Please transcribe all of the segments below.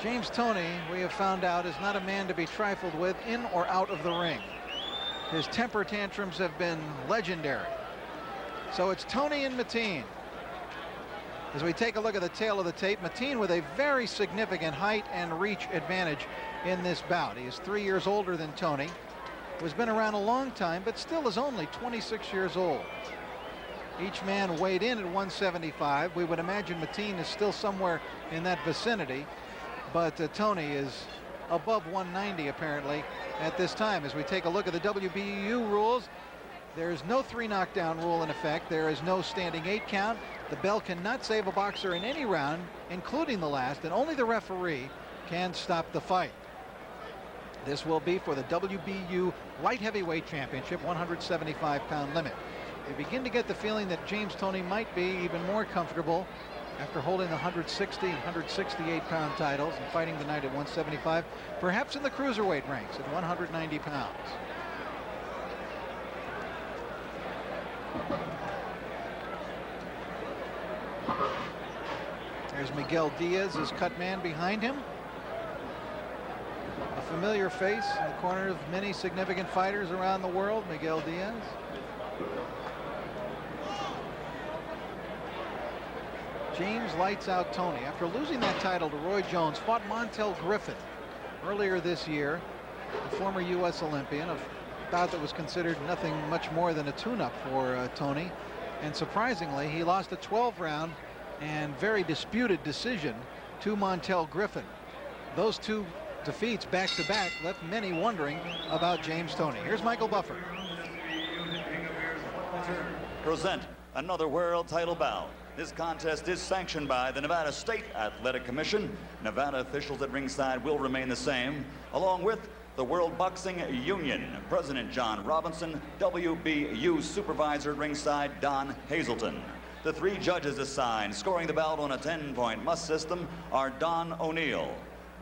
James Toney, we have found out, is not a man to be trifled with in or out of the ring. His temper tantrums have been legendary. So it's Toney and Mateen. As we take a look at the tail of the tape, Mateen with a very significant height and reach advantage in this bout. He is 3 years older than Toney, who has been around a long time, but still is only 26 years old. Each man weighed in at 175. We would imagine Mateen is still somewhere in that vicinity, but Toney is above 190 apparently at this time. As we take a look at the WBU rules, there is no 3 knockdown rule in effect. There is no standing 8 count. The bell cannot save a boxer in any round, including the last, and only the referee can stop the fight. This will be for the WBU light heavyweight championship, 175-pound limit. We begin to get the feeling that James Toney might be even more comfortable after holding the 160 and 168-pound titles and fighting tonight at 175, perhaps in the cruiserweight ranks at 190 pounds. There's Miguel Diaz, his cut man behind him. A familiar face in the corner of many significant fighters around the world, Miguel Diaz. James lights out Toney. After losing that title to Roy Jones, fought Montel Griffin earlier this year, a former U.S. Olympian, a bout that was considered nothing much more than a tune-up for Toney. And surprisingly, he lost a 12-round and very disputed decision to Montel Griffin. Those 2 defeats back-to-back left many wondering about James Toney. Here's Michael Buffer. Present another world title bout. This contest is sanctioned by the Nevada State Athletic Commission. Nevada officials at ringside will remain the same, along with the World Boxing Union, President John Robinson, WBU Supervisor at ringside Don Hazelton. The 3 judges assigned, scoring the bout on a 10-point must system, are Don O'Neill,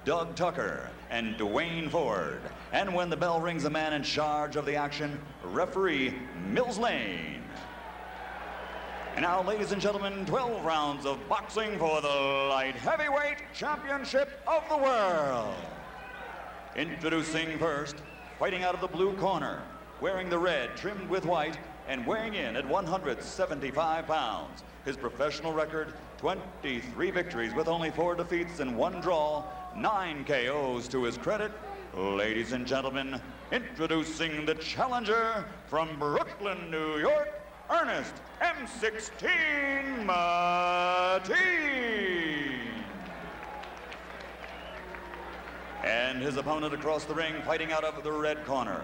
Doug Tucker, and Dwayne Ford. And when the bell rings, the man in charge of the action, referee Mills Lane. And now, ladies and gentlemen, 12 rounds of boxing for the light heavyweight championship of the world. Introducing first, fighting out of the blue corner, wearing the red trimmed with white, and weighing in at 175 pounds. His professional record, 23 victories with only 4 defeats and 1 draw, 9 KOs to his credit. Ladies and gentlemen, introducing the challenger from Brooklyn, New York, Ernest M16 Mateen. And his opponent across the ring, fighting out of the red corner,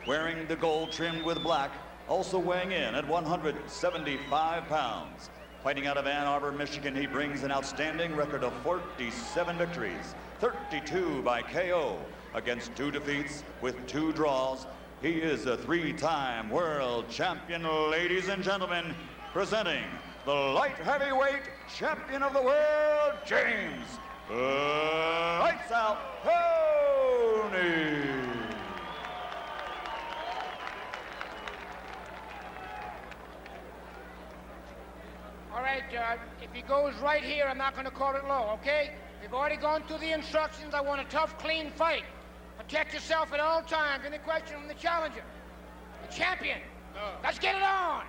wearing the gold trimmed with black, also weighing in at 175 pounds. Fighting out of Ann Arbor, Michigan, he brings an outstanding record of 47 victories, 32 by KO, against 2 defeats with 2 draws. He is a 3-time world champion, ladies and gentlemen, presenting the light heavyweight champion of the world, James Lights Out Toney. All right, if he goes right here, I'm not going to call it low, okay? We've already gone through the instructions. I want a tough, clean fight. Protect yourself at all times. Any question from the challenger? The champion. Let's get it on.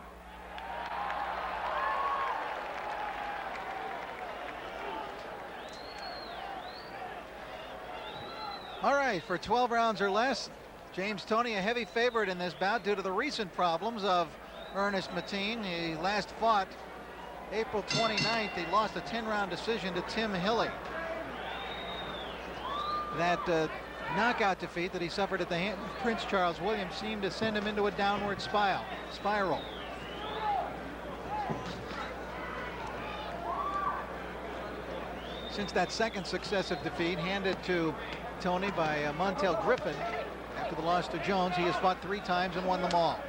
All right, for 12 rounds or less, James Toney a heavy favorite in this bout due to the recent problems of Ernest Mateen. He last fought April 29th. He lost a 10-round decision to Tim Hilly. That knockout defeat that he suffered at the hand of Prince Charles Williams seemed to send him into a downward spiral. Since that second successive defeat handed to Toney by Montel Griffin after the loss to Jones, he has fought 3 times and won them all.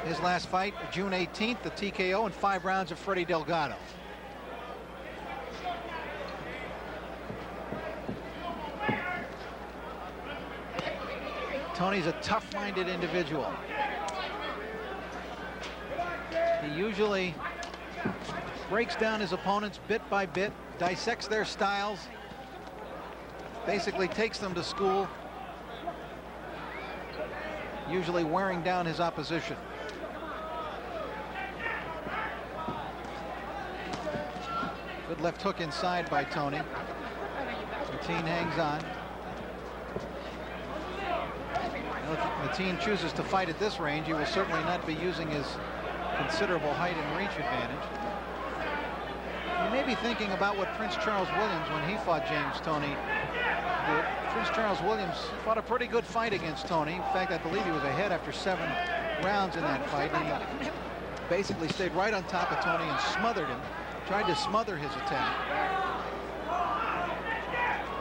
His last fight, June 18th, the TKO in 5 rounds of Freddie Delgado. Toney's a tough-minded individual. He usually breaks down his opponents bit by bit, dissects their styles, basically takes them to school, usually wearing down his opposition. Good left hook inside by Toney. Mateen hangs on. Now, if Mateen chooses to fight at this range, he will certainly not be using his considerable height and reach advantage. You may be thinking about what Prince Charles Williams, when he fought James Toney, did. Prince Charles Williams fought a pretty good fight against Toney. In fact, I believe he was ahead after 7 rounds in that fight. And he basically stayed right on top of Toney and smothered him, tried to smother his attack.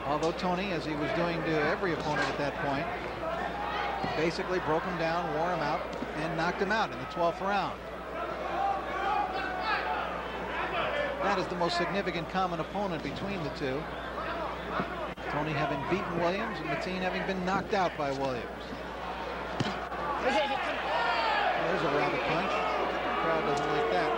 Although Toney, as he was doing to every opponent at that point, basically broke him down, wore him out, and knocked him out in the 12th round. That is the most significant common opponent between the two. Toney having beaten Williams and Mateen having been knocked out by Williams. There's a rabbit punch. The crowd doesn't like that.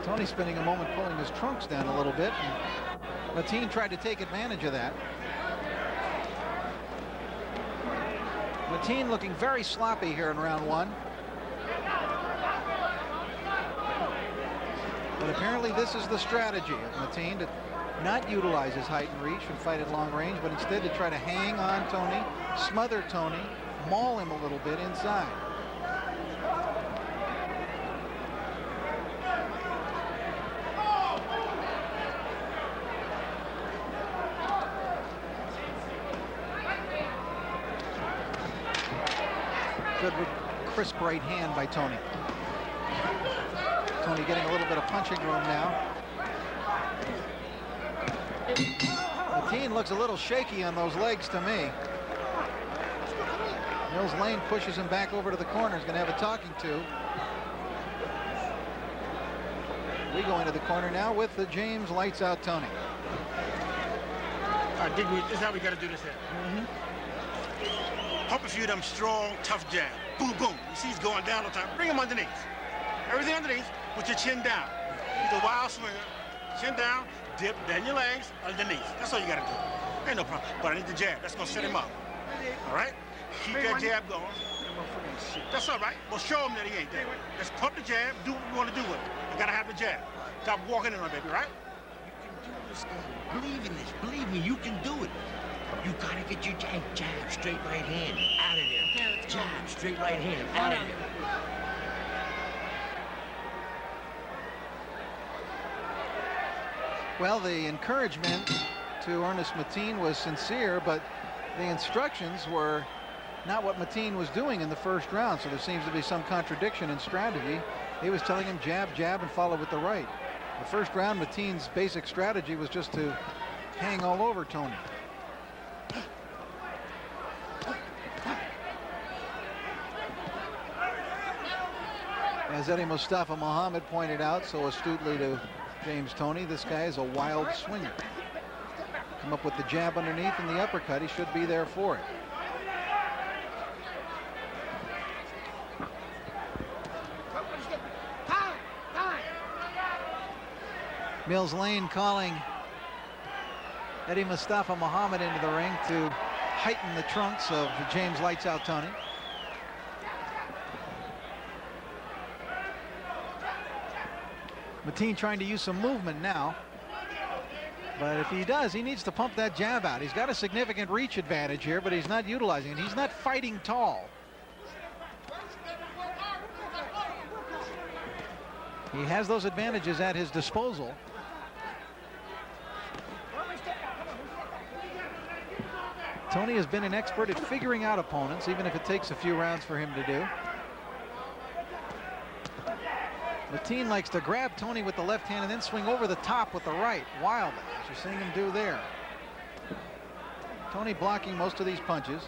Toney spending a moment pulling his trunks down a little bit. And Mateen tried to take advantage of that. Mateen looking very sloppy here in round 1. But apparently this is the strategy of Mateen, to not utilize his height and reach and fight at long range, but instead to try to hang on Toney, smother Toney, maul him a little bit inside. Good crisp right hand by Toney. Toney getting a little bit of punching room now. Mateen looks a little shaky on those legs to me. Mills Lane pushes him back over to the corner. He's going to have a talking to. We go into the corner now with the James Lights Out Toney. All right, this is how we got to do this here. Pump a few of them strong, tough jabs. Boom, boom. You see he's going down all the time. Bring him underneath. Everything underneath with your chin down. He's a wild swinger. Chin down, dip, bend your legs underneath. That's all you got to do. Ain't no problem. But I need the jab. That's going to set him up. All right? Keep that jab going. That's all right. Well, show him that he ain't there. Let's pump the jab. Do what we want to do with it. You got to have the jab. Stop walking in on it, baby, right? You can do this, guy. Believe in this. Believe me, you can do it. You gotta get your jab, straight right hand, out of there. Jab, straight right hand, out of there. Well, the encouragement to Ernest Mateen was sincere, but the instructions were not what Mateen was doing in the first round, so there seems to be some contradiction in strategy. He was telling him jab, jab, and follow with the right. The first round, Mateen's basic strategy was just to hang all over Toney. As Eddie Mustafa Muhammad pointed out so astutely to James Toney, this guy is a wild swinger. Come up with the jab underneath and the uppercut. He should be there for it. Mills Lane calling Eddie Mustafa Muhammad into the ring to heighten the trunks of James Lights Out Toney. Mateen trying to use some movement now. But if he does, he needs to pump that jab out. He's got a significant reach advantage here, but he's not utilizing it. He's not fighting tall. He has those advantages at his disposal. Toney has been an expert at figuring out opponents, even if it takes a few rounds for him to do. Mateen likes to grab Toney with the left hand and then swing over the top with the right, wildly, as you're seeing him do there. Toney blocking most of these punches.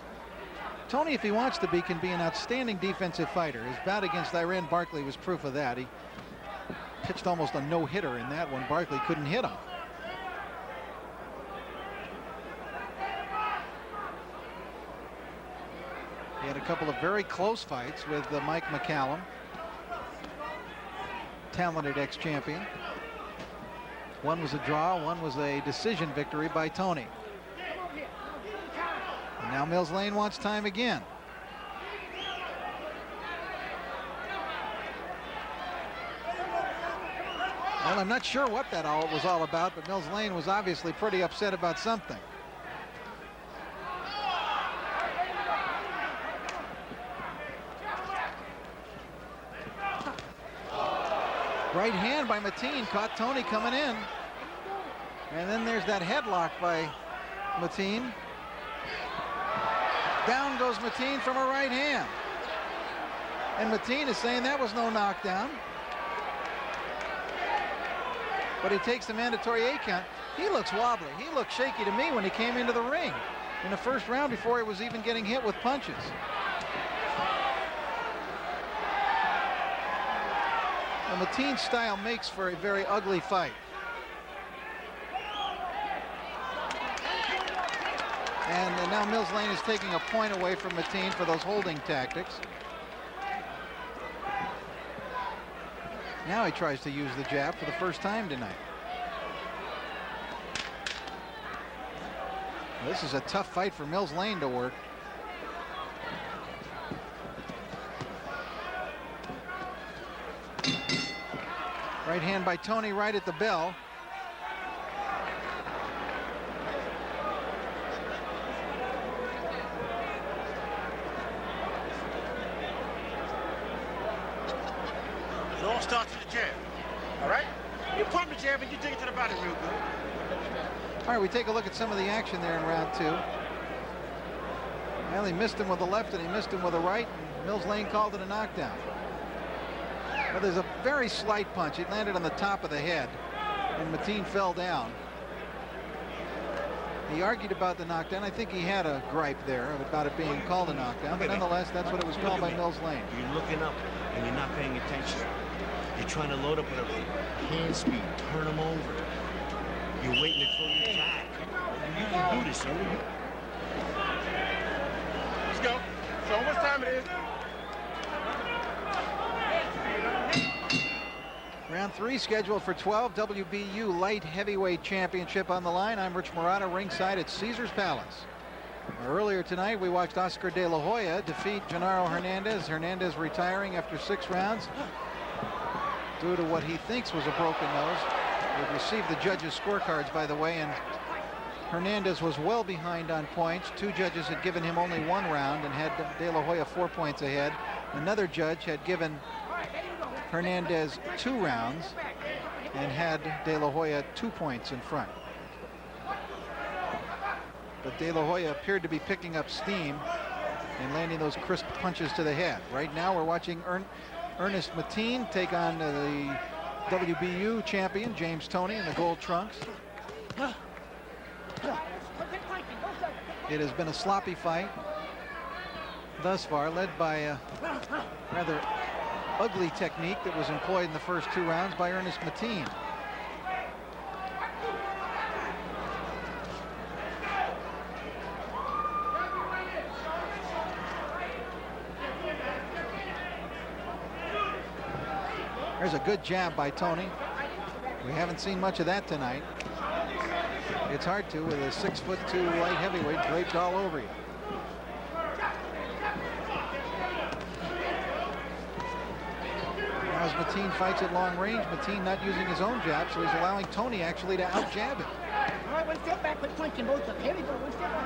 Toney, if he wants to be, can be an outstanding defensive fighter. His bout against Iran Barkley was proof of that. He pitched almost a no-hitter in that one. Barkley couldn't hit him. He had a couple of very close fights with Mike McCallum, talented ex-champion. One was a draw, one was a decision victory by Toney. And now Mills Lane wants time again. Well, I'm not sure what that was all about, but Mills Lane was obviously pretty upset about something. Right hand by Mateen caught Toney coming in. And then there's that headlock by Mateen. Down goes Mateen from a right hand. And Mateen is saying that was no knockdown. But he takes the mandatory 8 count. He looks wobbly. He looked shaky to me when he came into the ring in the first round before he was even getting hit with punches. The Mateen style makes for a very ugly fight. And now Mills Lane is taking a point away from Mateen for those holding tactics. Now he tries to use the jab for the first time tonight. This is a tough fight for Mills Lane to work. Right hand by Toney right at the bell. It all starts with the jab. All right? You pump the jab and you take it to the body real good. All right, we take a look at some of the action there in round 2. Well, he missed him with the left and he missed him with the right, and Mills Lane called it a knockdown. But there's a very slight punch. It landed on the top of the head, and Mateen fell down. He argued about the knockdown. I think he had a gripe there about it being called a knockdown, but nonetheless, that's what it was called by Mills Lane. You're looking up and you're not paying attention. You're trying to load up with a hand speed, turn them over. You're waiting to throw your jab. You can do this, son. Let's go. Show 'em what time it is. Round 3 scheduled for 12, WBU Light Heavyweight Championship on the line. I'm Rich Murata, ringside at Caesars Palace. Earlier tonight, we watched Oscar De La Hoya defeat Genaro Hernandez. Hernandez retiring after 6 rounds due to what he thinks was a broken nose. We've received the judges' scorecards, by the way, and Hernandez was well behind on points. 2 judges had given him only 1 round and had De La Hoya 4 points ahead. Another judge had given Hernandez 2 rounds and had De La Hoya 2 points in front. But De La Hoya appeared to be picking up steam and landing those crisp punches to the head. Right now we're watching Ernest Mateen take on the WBU champion James Toney in the gold trunks. It has been a sloppy fight thus far, led by a rather ugly technique that was employed in the first 2 rounds by Ernest Mateen. There's a good jab by Toney. We haven't seen much of that tonight. It's hard to with a 6'2" light heavyweight draped all over you. As Mateen fights at long range, Mateen not using his own jab, so he's allowing Toney actually to out-jab him. All right, 1 step back, quit punching both of them. Here we go, 1 step back.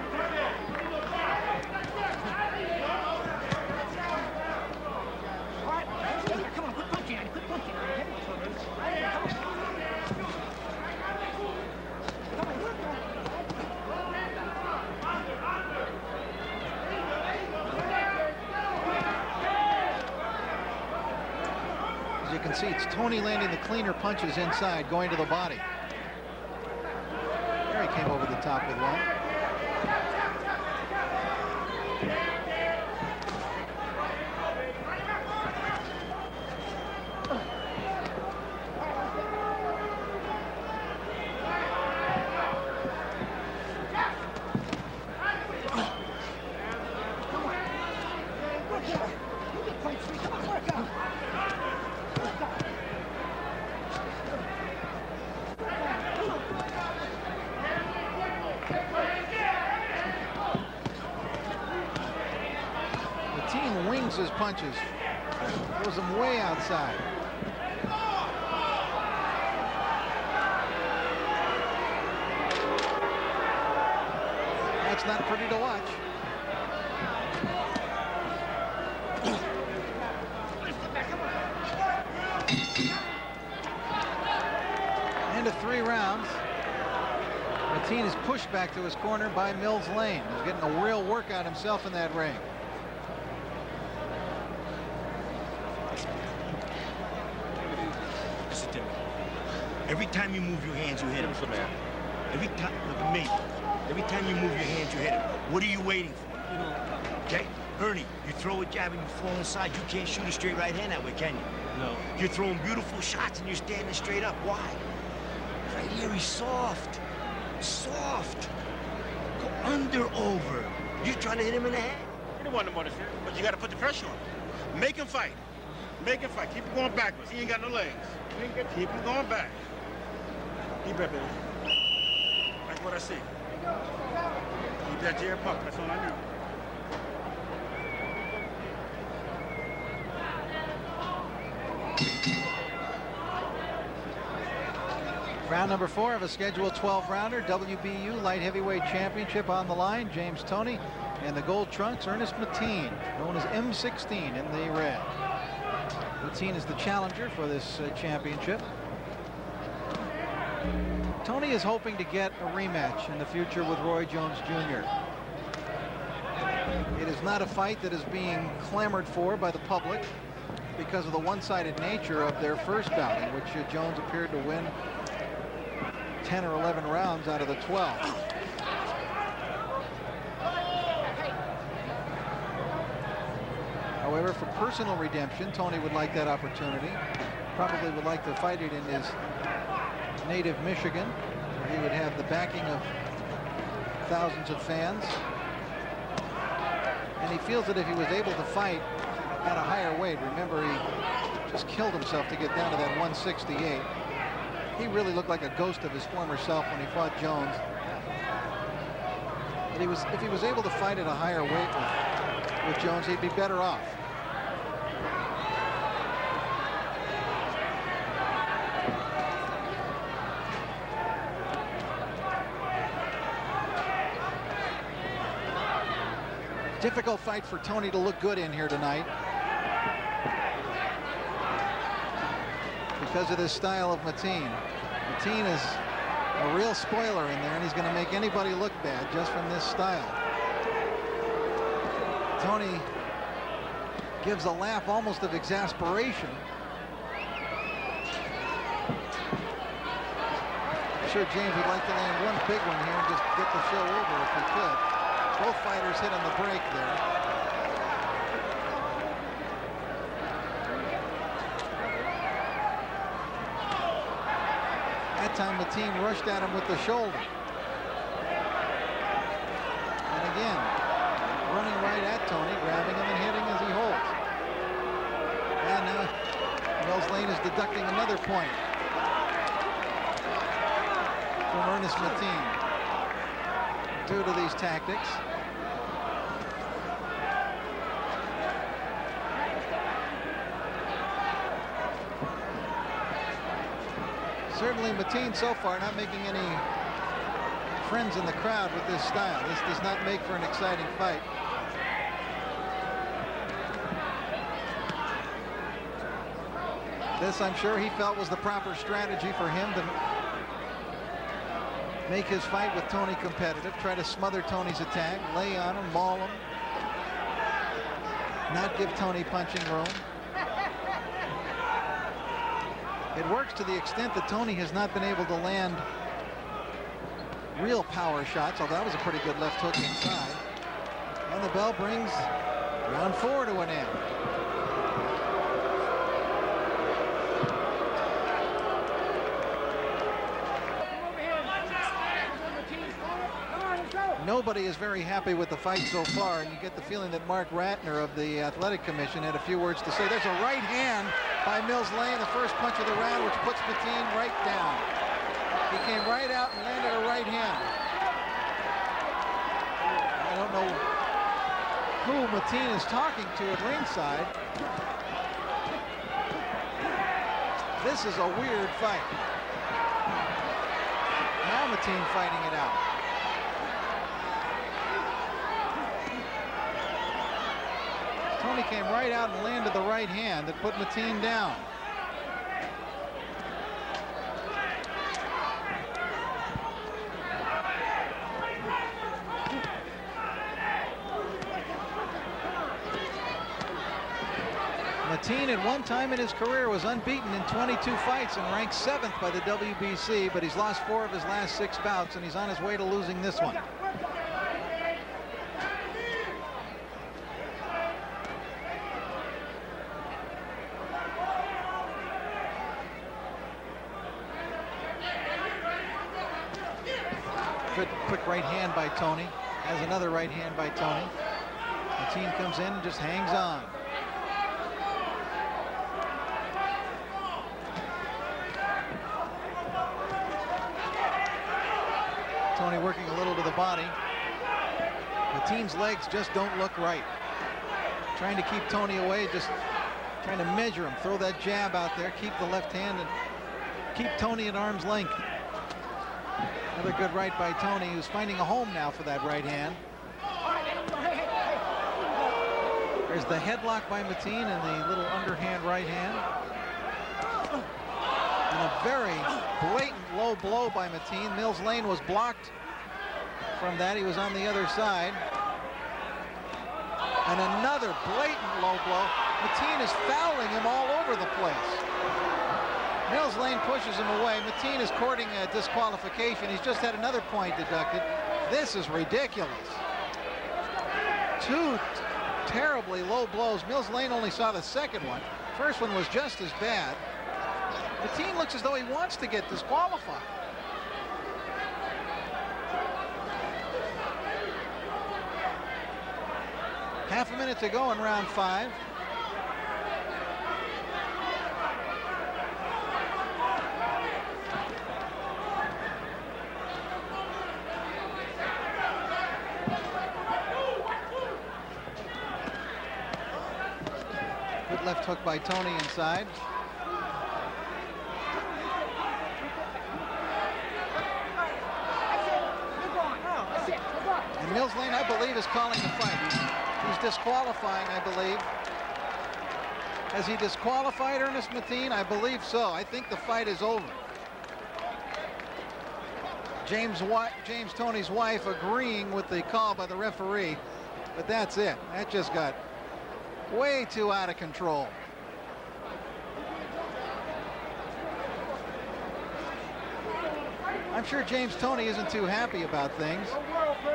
All right, stay there. Come on, quit punching. Quit punching. As you can see, it's Toney landing the cleaner punches inside, going to the body. There he came over the top with one. Mateen wings his punches. Throws them way outside. That's not pretty to watch. Into 3 rounds. Mateen is pushed back to his corner by Mills Lane. He's getting a real workout himself in that ring. Listen to me. Every time you move your hands, you hit him. Every time, look at me. Every time you move your hands, you hit him. What are you waiting for? Okay? Ernie, you throw a jab and you fall inside. You can't shoot a straight right hand that way, can you? No. You're throwing beautiful shots and you're standing straight up. Why? Right here, he's soft. Soft. Go under, over. You're trying to hit him in the head. He don't want no more to fear, but you got to put the pressure on him. Make him fight. Make him fight. Keep him going backwards. He ain't got no legs. Keep him going back. Deep breath, baby. That's what I see. Keep that Jerry pump. That's all I know. Round number 4 of a scheduled 12-rounder, WBU Light Heavyweight Championship on the line. James Toney and the gold trunks, Ernest Mateen, known as M16 in the red. Mateen is the challenger for this championship. Toney is hoping to get a rematch in the future with Roy Jones Jr. It is not a fight that is being clamored for by the public because of the one-sided nature of their first bout, in which Jones appeared to win 10 or 11 rounds out of the 12. However, for personal redemption, Toney would like that opportunity. Probably would like to fight it in his native Michigan, where he would have the backing of thousands of fans. And he feels that if he was able to fight at a higher weight, remember he just killed himself to get down to that 168. He really looked like a ghost of his former self when he fought Jones. But if he was able to fight at a higher weight with Jones, he'd be better off. Difficult fight for Toney to look good in here tonight, because of this style of Mateen. Mateen is a real spoiler in there, and he's going to make anybody look bad just from this style. Toney gives a laugh almost of exasperation. I'm sure James would like to land one big one here and just get the show over if he could. Both fighters hit on the break there. That time Mateen rushed at him with the shoulder. And again, running right at Toney, grabbing him and hitting as he holds. And now Mills Lane is deducting another point from Ernest Mateen due to these tactics. Certainly Mateen so far not making any friends in the crowd with this style. This does not make for an exciting fight. This, I'm sure he felt, was the proper strategy for him to make his fight with Toney competitive, try to smother Toney's attack, lay on him, maul him, not give Toney punching room. It works to the extent that Toney has not been able to land real power shots, although that was a pretty good left hook inside. And the bell brings round 4 to an end. Nobody is very happy with the fight so far, and you get the feeling that Mark Ratner of the Athletic Commission had a few words to say. There's a right hand by Mills Lane, the first punch of the round, which puts Mateen right down. He came right out and landed a right hand. I don't know who Mateen is talking to at ringside. This is a weird fight. Now Mateen fighting it out. Toney came right out and landed the right hand that put Mateen down. Mateen at one time in his career was unbeaten in 22 fights and ranked 7th by the WBC, but he's lost 4 of his last 6 bouts, and he's on his way to losing this one. Quick right hand by Toney. Has another right hand by Toney. Mateen comes in and just hangs on. Toney working a little to the body. Mateen's legs just don't look right. Trying to keep Toney away, just trying to measure him. Throw that jab out there, keep the left hand, and keep Toney at arm's length. Another good right by Toney, who's finding a home now for that right hand. There's the headlock by Mateen and the little underhand right hand. And a very blatant low blow by Mateen. Mills Lane was blocked from that. He was on the other side. And another blatant low blow. Mateen is fouling him all over the place. Mills Lane pushes him away. Mateen is courting a disqualification. He's just had another point deducted. This is ridiculous. 2 terribly low blows. Mills Lane only saw the second one. First one was just as bad. Mateen looks as though he wants to get disqualified. Half a minute to go in round 5. Good left hook by Toney inside. And Mills Lane, I believe, is calling the fight. He's disqualifying, I believe. Has he disqualified Ernest Mateen? I believe so. I think the fight is over. James Toney's wife agreeing with the call by the referee, but that's it. That just got way too out of control. I'm sure James Toney isn't too happy about things.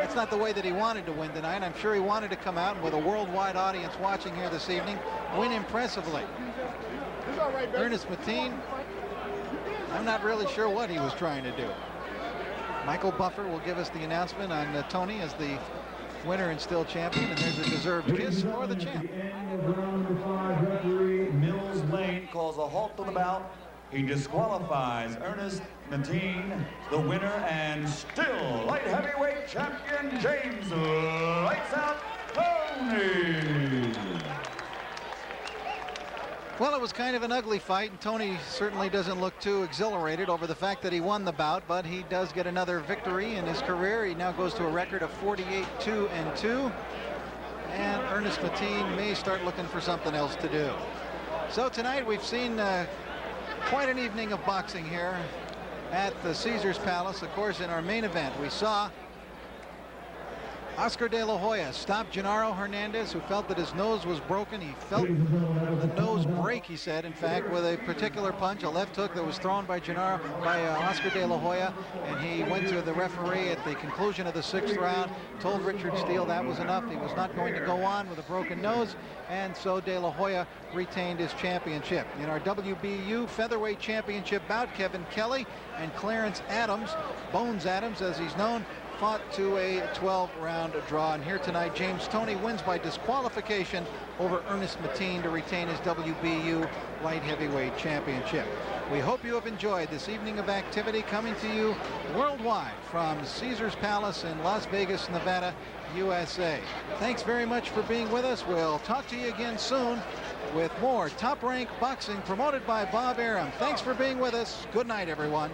It's not the way that he wanted to win tonight. I'm sure he wanted to come out with a worldwide audience watching here this evening, win impressively. Ernest Mateen, I'm not really sure what he was trying to do. Michael Buffer will give us the announcement on Toney as the winner and still champion, and there's a deserved kiss for the champ. Mills Lane calls a halt to the bout. He disqualifies Ernest Mateen, the winner and still light heavyweight champion, James Lights Out Toney. Well, it was kind of an ugly fight, and Toney certainly doesn't look too exhilarated over the fact that he won the bout, but he does get another victory in his career. He now goes to a record of 48-2-2, and Ernest Mateen may start looking for something else to do. So tonight we've seen quite an evening of boxing here at the Caesars Palace. Of course, in our main event, we saw Oscar De La Hoya stopped Genaro Hernandez, who felt that his nose was broken. He felt the nose break, he said, in fact, with a particular punch, a left hook that was thrown by Oscar De La Hoya, and he went to the referee at the conclusion of the 6th round, told Richard Steele that was enough. He was not going to go on with a broken nose, and so De La Hoya retained his championship. In our WBU featherweight championship bout, Kevin Kelly and Clarence Adams, Bones Adams as he's known, fought to a 12-round draw. And here tonight, James Toney wins by disqualification over Ernest Mateen to retain his WBU light heavyweight championship. We hope you have enjoyed this evening of activity coming to you worldwide from Caesars Palace in Las Vegas, Nevada, USA. Thanks very much for being with us. We'll talk to you again soon with more Top Rank Boxing promoted by Bob Arum. Thanks for being with us. Good night, everyone.